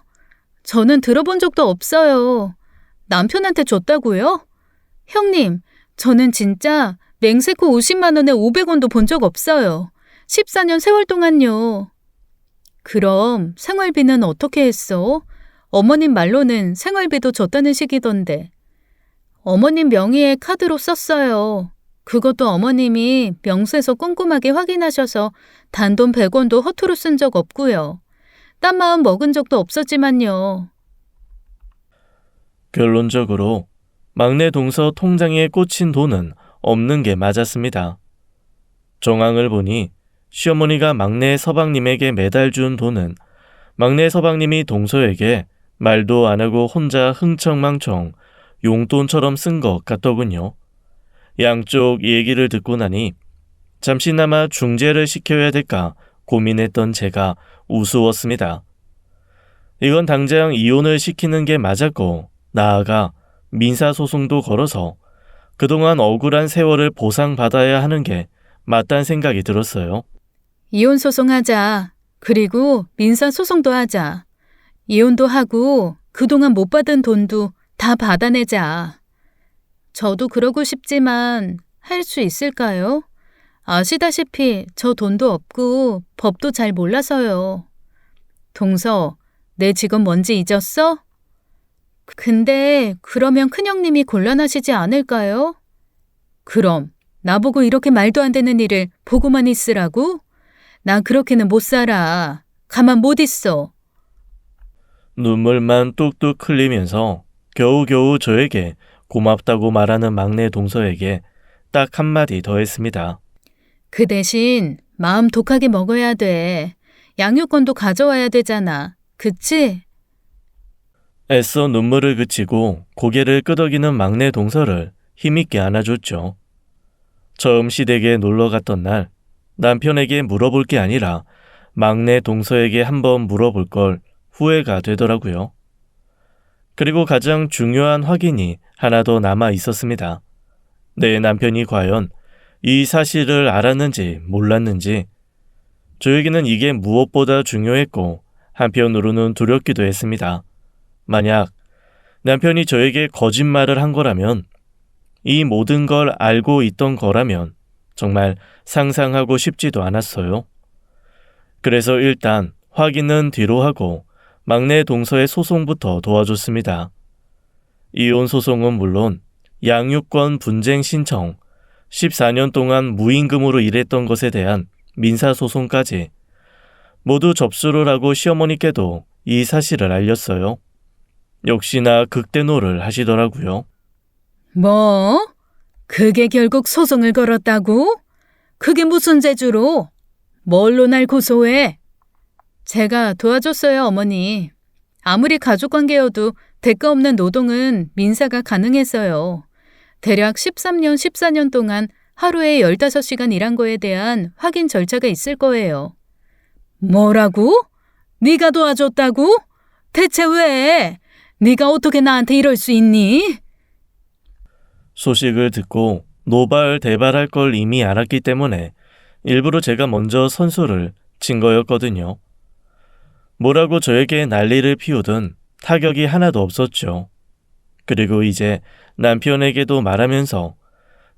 저는 들어본 적도 없어요. 남편한테 줬다고요? 형님, 저는 진짜 맹세코 50만 원에 500원도 본 적 없어요. 14년 세월 동안요. 그럼 생활비는 어떻게 했어? 어머님 말로는 생활비도 줬다는 식이던데. 어머님 명의의 카드로 썼어요. 그것도 어머님이 명세서 꼼꼼하게 확인하셔서 단돈 100원도 허투루 쓴 적 없고요. 딴 마음 먹은 적도 없었지만요. 결론적으로 막내 동서 통장에 꽂힌 돈은 없는 게 맞았습니다. 정황을 보니 시어머니가 막내 서방님에게 매달 준 돈은 막내 서방님이 동서에게 말도 안 하고 혼자 흥청망청 용돈처럼 쓴 것 같더군요. 양쪽 얘기를 듣고 나니 잠시나마 중재를 시켜야 될까 고민했던 제가 우스웠습니다. 이건 당장 이혼을 시키는 게 맞았고, 나아가 민사소송도 걸어서 그동안 억울한 세월을 보상받아야 하는 게 맞다는 생각이 들었어요. 이혼 소송하자. 그리고 민사 소송도 하자. 이혼도 하고 그동안 못 받은 돈도 다 받아내자. 저도 그러고 싶지만 할 수 있을까요? 아시다시피 저 돈도 없고 법도 잘 몰라서요. 동서, 내 직업 뭔지 잊었어? 근데 그러면 큰형님이 곤란하시지 않을까요? 그럼 나보고 이렇게 말도 안 되는 일을 보고만 있으라고? 난 그렇게는 못 살아. 가만 못 있어. 눈물만 뚝뚝 흘리면서 겨우겨우 저에게 고맙다고 말하는 막내 동서에게 딱 한마디 더 했습니다. 그 대신 마음 독하게 먹어야 돼. 양육권도 가져와야 되잖아. 그치? 애써 눈물을 그치고 고개를 끄덕이는 막내 동서를 힘있게 안아줬죠. 처음 시댁에 놀러 갔던 날 남편에게 물어볼 게 아니라 막내 동서에게 한번 물어볼 걸 후회가 되더라고요. 그리고 가장 중요한 확인이 하나 더 남아 있었습니다. 내 남편이 과연 이 사실을 알았는지 몰랐는지. 저에게는 이게 무엇보다 중요했고 한편으로는 두렵기도 했습니다. 만약 남편이 저에게 거짓말을 한 거라면, 이 모든 걸 알고 있던 거라면 정말 상상하고 싶지도 않았어요. 그래서 일단 확인은 뒤로 하고 막내 동서의 소송부터 도와줬습니다. 이혼 소송은 물론 양육권 분쟁 신청, 14년 동안 무임금으로 일했던 것에 대한 민사소송까지 모두 접수를 하고 시어머니께도 이 사실을 알렸어요. 역시나 극대노를 하시더라고요. 뭐? 그게 결국 소송을 걸었다고? 그게 무슨 재주로? 뭘로 날 고소해? 제가 도와줬어요, 어머니. 아무리 가족관계여도 대가 없는 노동은 민사가 가능했어요. 대략 13년, 14년 동안 하루에 15시간 일한 거에 대한 확인 절차가 있을 거예요. 뭐라고? 네가 도와줬다고? 대체 왜? 네가 어떻게 나한테 이럴 수 있니? 소식을 듣고 노발대발할 걸 이미 알았기 때문에 일부러 제가 먼저 선수를 친 거였거든요. 뭐라고 저에게 난리를 피우든 타격이 하나도 없었죠. 그리고 이제 남편에게도 말하면서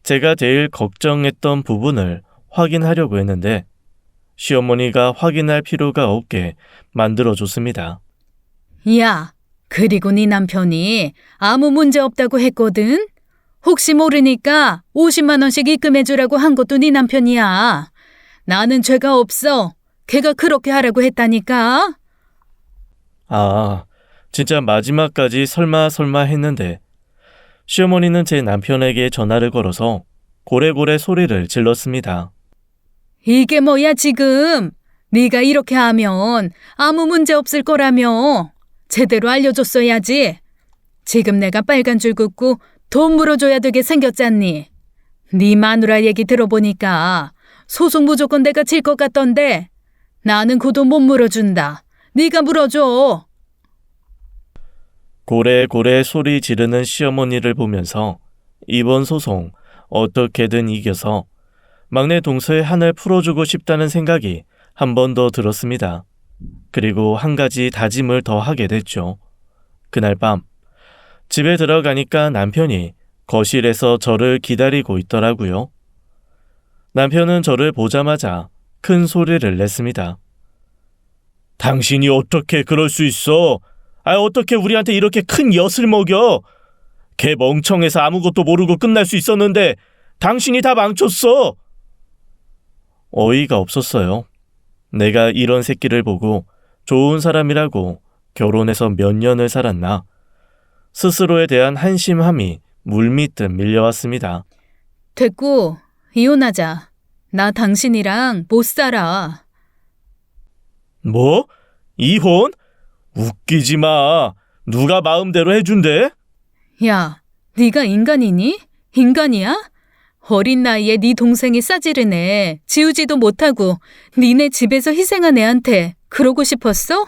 제가 제일 걱정했던 부분을 확인하려고 했는데 시어머니가 확인할 필요가 없게 만들어줬습니다. 야, 그리고 네 남편이 아무 문제 없다고 했거든? 혹시 모르니까 50만 원씩 입금해주라고 한 것도 네 남편이야. 나는 죄가 없어. 걔가 그렇게 하라고 했다니까. 아, 진짜 마지막까지 설마 했는데 시어머니는 제 남편에게 전화를 걸어서 고래고래 소리를 질렀습니다. 이게 뭐야 지금? 네가 이렇게 하면 아무 문제 없을 거라며. 제대로 알려줬어야지. 지금 내가 빨간 줄 긋고 돈 물어줘야 되게 생겼잖니. 네 마누라 얘기 들어보니까 소송 무조건 내가 질 것 같던데 나는 그 돈 못 물어준다. 네가 물어줘. 고래고래 소리 지르는 시어머니를 보면서 이번 소송 어떻게든 이겨서 막내 동서의 한을 풀어주고 싶다는 생각이 한 번 더 들었습니다. 그리고 한 가지 다짐을 더 하게 됐죠. 그날 밤 집에 들어가니까 남편이 거실에서 저를 기다리고 있더라고요. 남편은 저를 보자마자 큰 소리를 냈습니다. 당신이 어떻게 그럴 수 있어? 어떻게 우리한테 이렇게 큰 엿을 먹여? 걔 멍청해서 아무것도 모르고 끝날 수 있었는데 당신이 다 망쳤어. 어이가 없었어요. 내가 이런 새끼를 보고 좋은 사람이라고 결혼해서 몇 년을 살았나. 스스로에 대한 한심함이 물밀듯 밀려왔습니다. 됐고 이혼하자. 나 당신이랑 못 살아. 뭐? 이혼? 웃기지 마. 누가 마음대로 해준대? 야, 네가 인간이니? 인간이야? 어린 나이에 네 동생이 싸지르네. 지우지도 못하고 니네 집에서 희생한 애한테 그러고 싶었어?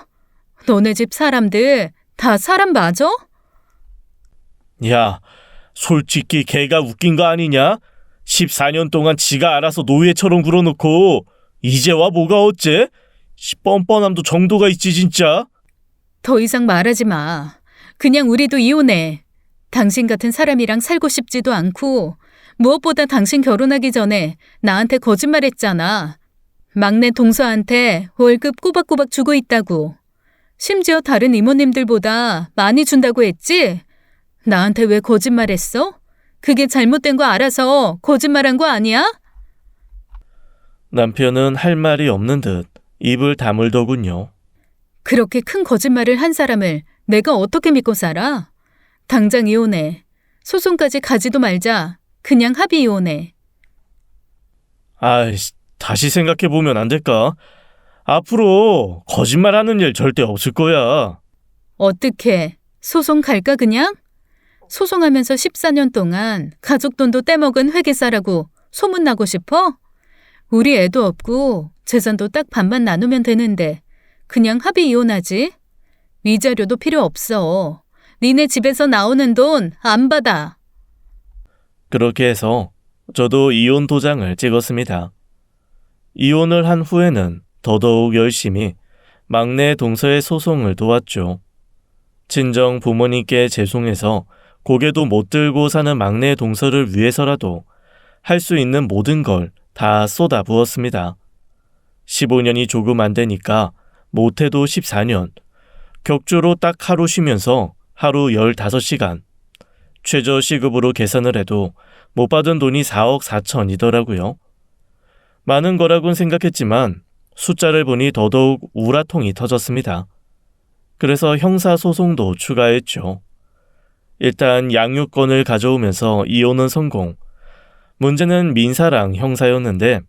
너네 집 사람들 다 사람 맞아? 야, 솔직히 걔가 웃긴 거 아니냐? 14년 동안 지가 알아서 노예처럼 굴어놓고 이제 와 뭐가 어째? 뻔뻔함도 정도가 있지 진짜. 더 이상 말하지 마. 그냥 우리도 이혼해. 당신 같은 사람이랑 살고 싶지도 않고 무엇보다 당신 결혼하기 전에 나한테 거짓말했잖아. 막내 동서한테 월급 꼬박꼬박 주고 있다고. 심지어 다른 이모님들보다 많이 준다고 했지? 나한테 왜 거짓말했어? 그게 잘못된 거 알아서 거짓말한 거 아니야? 남편은 할 말이 없는 듯 입을 다물더군요. 그렇게 큰 거짓말을 한 사람을 내가 어떻게 믿고 살아? 당장 이혼해. 소송까지 가지도 말자. 그냥 합의 이혼해. 아이씨, 다시 생각해보면 안 될까? 앞으로 거짓말하는 일 절대 없을 거야. 어떻게? 소송 갈까 그냥? 소송하면서 14년 동안 가족 돈도 떼먹은 회계사라고 소문나고 싶어? 우리 애도 없고 재산도 딱 반반 나누면 되는데 그냥 합의 이혼하지? 위자료도 필요 없어. 니네 집에서 나오는 돈 안 받아. 그렇게 해서 저도 이혼 도장을 찍었습니다. 이혼을 한 후에는 더더욱 열심히 막내 동서의 소송을 도왔죠. 친정 부모님께 죄송해서 고개도 못 들고 사는 막내 동서를 위해서라도 할 수 있는 모든 걸 다 쏟아부었습니다. 15년이 조금 안 되니까 못해도 14년, 격주로 딱 하루 쉬면서 하루 15시간, 최저 시급으로 계산을 해도 못 받은 돈이 4억 4천이더라고요. 많은 거라곤 생각했지만 숫자를 보니 더더욱 우라통이 터졌습니다. 그래서 형사소송도 추가했죠. 일단 양육권을 가져오면서 이혼은 성공. 문제는 민사랑 형사였는데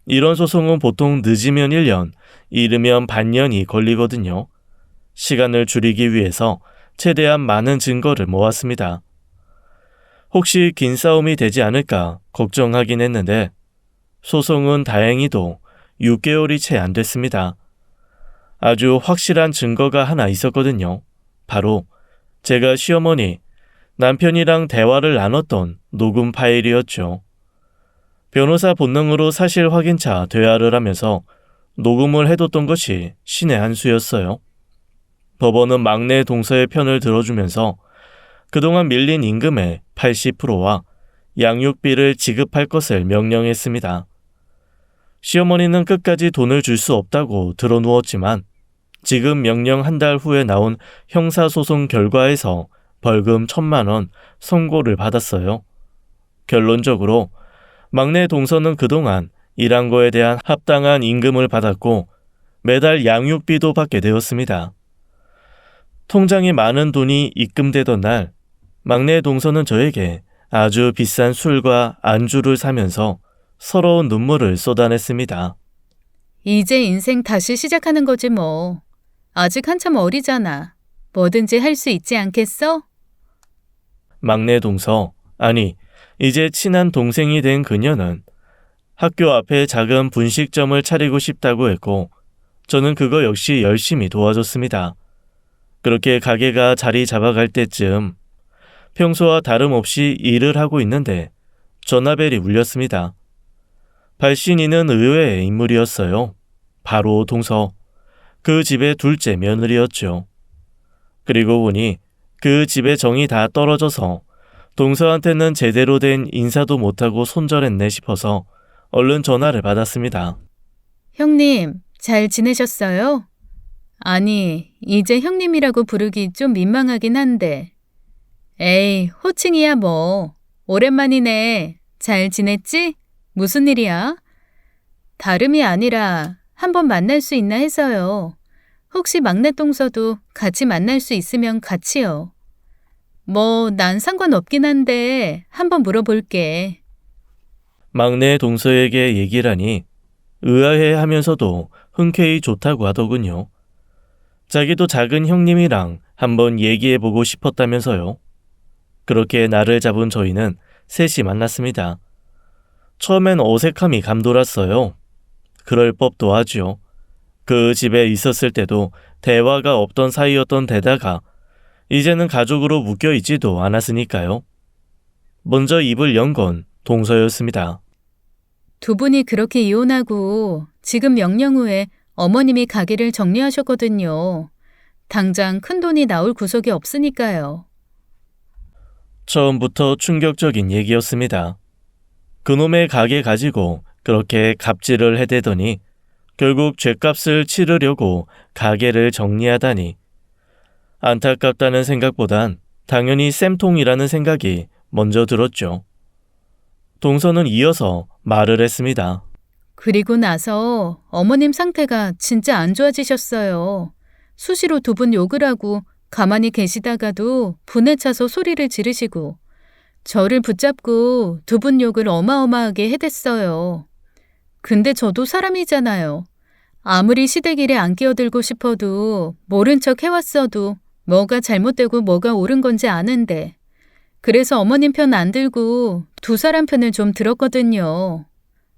이런 소송은 보통 늦으면 1년, 이르면 반년이 걸리거든요. 시간을 줄이기 위해서 최대한 많은 증거를 모았습니다. 혹시 긴 싸움이 되지 않을까 걱정하긴 했는데 소송은 다행히도 6개월이 채 안 됐습니다. 아주 확실한 증거가 하나 있었거든요. 바로 제가 시어머니, 남편이랑 대화를 나눴던 녹음 파일이었죠. 변호사 본능으로 사실 확인차 대화를 하면서 녹음을 해뒀던 것이 신의 한 수였어요. 법원은 막내 동서의 편을 들어주면서 그동안 밀린 임금의 80%와 양육비를 지급할 것을 명령했습니다. 시어머니는 끝까지 돈을 줄 수 없다고 드러누웠지만 지급 명령 한 달 후에 나온 형사소송 결과에서 벌금 1,000만 원 선고를 받았어요. 결론적으로 막내 동서는 그동안 일한 거에 대한 합당한 임금을 받았고 매달 양육비도 받게 되었습니다. 통장에 많은 돈이 입금되던 날 막내 동서는 저에게 아주 비싼 술과 안주를 사면서 서러운 눈물을 쏟아냈습니다. 이제 인생 다시 시작하는 거지 뭐. 아직 한참 어리잖아. 뭐든지 할 수 있지 않겠어? 막내 동서, 아니, 이제 친한 동생이 된 그녀는 학교 앞에 작은 분식점을 차리고 싶다고 했고, 저는 그거 역시 열심히 도와줬습니다. 그렇게 가게가 자리 잡아갈 때쯤 평소와 다름없이 일을 하고 있는데 전화벨이 울렸습니다. 발신인은 의외의 인물이었어요. 바로 동서, 그 집의 둘째 며느리였죠. 그리고 보니 그 집의 정이 다 떨어져서 동서한테는 제대로 된 인사도 못하고 손절했네 싶어서 얼른 전화를 받았습니다. 형님, 잘 지내셨어요? 아니, 이제 형님이라고 부르기 좀 민망하긴 한데. 에이, 호칭이야 뭐. 오랜만이네. 잘 지냈지? 무슨 일이야? 다름이 아니라 한번 만날 수 있나 해서요. 혹시 막내 동서도 같이 만날 수 있으면 같이요. 뭐, 난 상관없긴 한데 한번 물어볼게. 막내 동서에게 얘기라니 의아해하면서도 흔쾌히 좋다고 하더군요. 자기도 작은 형님이랑 한번 얘기해보고 싶었다면서요. 그렇게 날을 잡은 저희는 셋이 만났습니다. 처음엔 어색함이 감돌았어요. 그럴 법도 하죠. 그 집에 있었을 때도 대화가 없던 사이였던 데다가 이제는 가족으로 묶여있지도 않았으니까요. 먼저 입을 연 건 동서였습니다. 두 분이 그렇게 이혼하고 지금 명령 후에 어머님이 가게를 정리하셨거든요. 당장 큰 돈이 나올 구석이 없으니까요. 처음부터 충격적인 얘기였습니다. 그놈의 가게 가지고 그렇게 갑질을 해대더니 결국 죗값을 치르려고 가게를 정리하다니. 안타깝다는 생각보단 당연히 쌤통이라는 생각이 먼저 들었죠. 동서는 이어서 말을 했습니다. 그리고 나서 어머님 상태가 진짜 안 좋아지셨어요. 수시로 두 분 욕을 하고 가만히 계시다가도 분에 차서 소리를 지르시고 저를 붙잡고 두 분 욕을 어마어마하게 해댔어요. 근데 저도 사람이잖아요. 아무리 시댁일에 안 끼어들고 싶어도 모른 척 해왔어도 뭐가 잘못되고 뭐가 옳은 건지 아는데 그래서 어머님 편 안 들고 두 사람 편을 좀 들었거든요.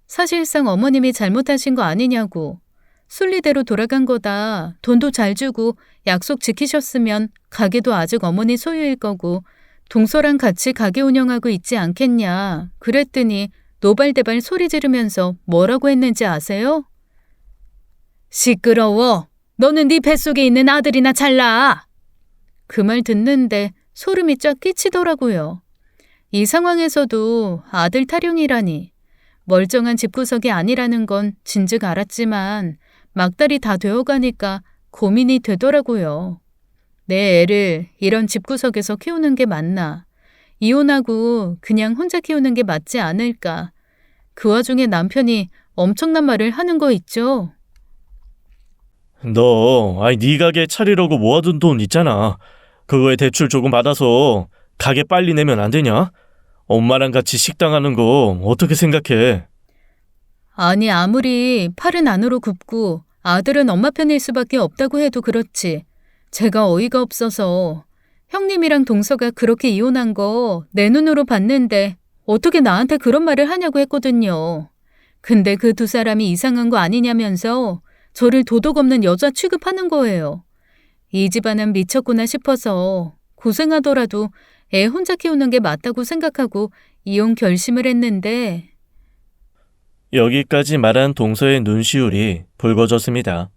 사실상 어머님이 잘못하신 거 아니냐고. 순리대로 돌아간 거다. 돈도 잘 주고 약속 지키셨으면 가게도 아직 어머니 소유일 거고 동서랑 같이 가게 운영하고 있지 않겠냐. 그랬더니 노발대발 소리 지르면서 뭐라고 했는지 아세요? 시끄러워. 너는 네 뱃속에 있는 아들이나 잘라. 그 말 듣는데 소름이 쫙 끼치더라고요. 이 상황에서도 아들 타령이라니. 멀쩡한 집구석이 아니라는 건 진즉 알았지만 막달이 다 되어가니까 고민이 되더라고요. 내 애를 이런 집구석에서 키우는 게 맞나? 이혼하고 그냥 혼자 키우는 게 맞지 않을까? 그 와중에 남편이 엄청난 말을 하는 거 있죠? 네 가게 차리려고 모아둔 돈 있잖아. 그거에 대출 조금 받아서 가게 빨리 내면 안 되냐? 엄마랑 같이 식당 하는 거 어떻게 생각해? 아니 아무리 팔은 안으로 굽고 아들은 엄마 편일 수밖에 없다고 해도 그렇지. 제가 어이가 없어서 형님이랑 동서가 그렇게 이혼한 거 내 눈으로 봤는데 어떻게 나한테 그런 말을 하냐고 했거든요. 근데 그 두 사람이 이상한 거 아니냐면서 저를 도덕 없는 여자 취급하는 거예요. 이 집안은 미쳤구나 싶어서 고생하더라도 애 혼자 키우는 게 맞다고 생각하고 이혼 결심을 했는데 여기까지 말한 동서의 눈시울이 붉어졌습니다.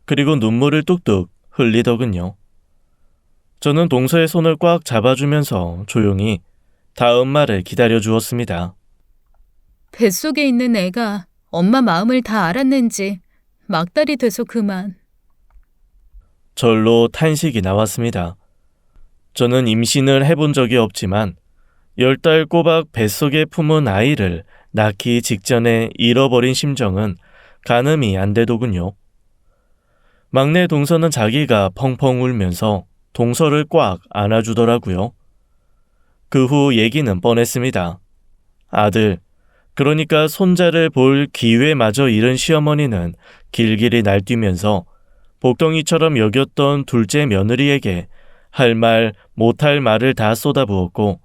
그리고 눈물을 뚝뚝 흘리더군요. 저는 동서의 손을 꽉 잡아주면서 조용히 다음 말을 기다려주었습니다. 뱃속에 있는 애가 엄마 마음을 다 알았는지 막달이 돼서 그만. 절로 탄식이 나왔습니다. 저는 임신을 해본 적이 없지만 10달 꼬박 뱃속에 품은 아이를 낳기 직전에 잃어버린 심정은 가늠이 안 되더군요. 막내 동서는 자기가 펑펑 울면서 동서를 꽉 안아주더라고요. 그 후 얘기는 뻔했습니다. 아들, 그러니까 손자를 볼 기회마저 잃은 시어머니는 길길이 날뛰면서 복덩이처럼 여겼던 둘째 며느리에게 할 말 못할 말을 다 쏟아부었고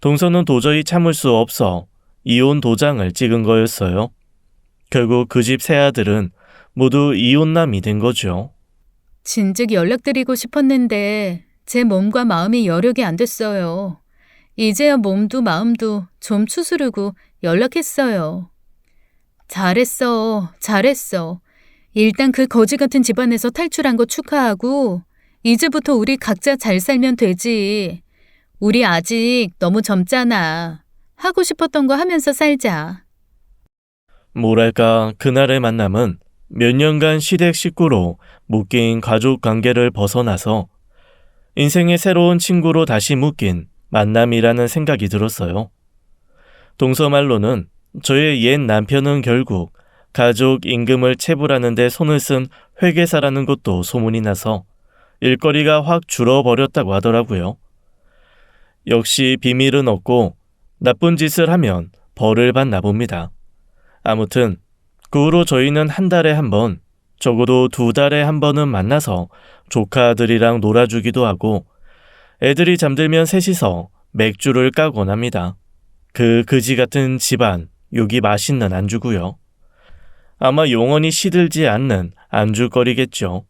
동서는 도저히 참을 수 없어 이혼 도장을 찍은 거였어요. 결국 그 집 세 아들은 모두 이혼남이 된 거죠. 진즉 연락드리고 싶었는데 제 몸과 마음이 여력이 안 됐어요. 이제야 몸도 마음도 좀 추스르고 연락했어요. 잘했어, 잘했어. 일단 그 거지 같은 집안에서 탈출한 거 축하하고 이제부터 우리 각자 잘 살면 되지. 우리 아직 너무 젊잖아. 하고 싶었던 거 하면서 살자. 뭐랄까 그날의 만남은 몇 년간 시댁 식구로 묶인 가족 관계를 벗어나서 인생의 새로운 친구로 다시 묶인 만남이라는 생각이 들었어요. 동서 말로는 저의 옛 남편은 결국 가족 임금을 체불하는 데 손을 쓴 회계사라는 것도 소문이 나서 일거리가 확 줄어버렸다고 하더라고요. 역시 비밀은 없고 나쁜 짓을 하면 벌을 받나 봅니다. 아무튼 그 후로 저희는 한 달에 한 번, 적어도 2달에 한 번은 만나서 조카들이랑 놀아주기도 하고 애들이 잠들면 셋이서 맥주를 까곤 합니다. 그 그지 같은 집안, 여기 맛있는 안주고요. 아마 영원히 시들지 않는 안주거리겠죠.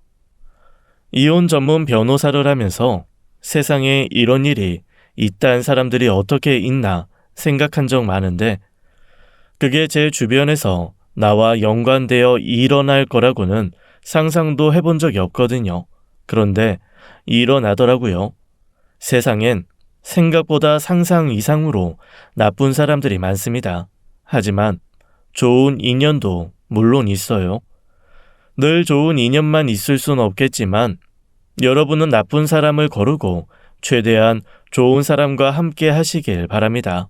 이혼 전문 변호사를 하면서 세상에 이런 일이 있다는 사람들이 어떻게 있나 생각한 적 많은데 그게 제 주변에서 나와 연관되어 일어날 거라고는 상상도 해본 적이 없거든요. 그런데 일어나더라고요. 세상엔 생각보다 상상 이상으로 나쁜 사람들이 많습니다. 하지만 좋은 인연도 물론 있어요. 늘 좋은 인연만 있을 순 없겠지만 여러분은 나쁜 사람을 거르고 최대한 좋은 사람과 함께 하시길 바랍니다.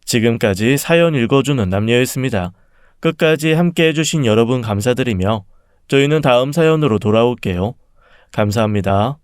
지금까지 사연 읽어주는 남녀였습니다. 끝까지 함께 해주신 여러분 감사드리며 저희는 다음 사연으로 돌아올게요. 감사합니다.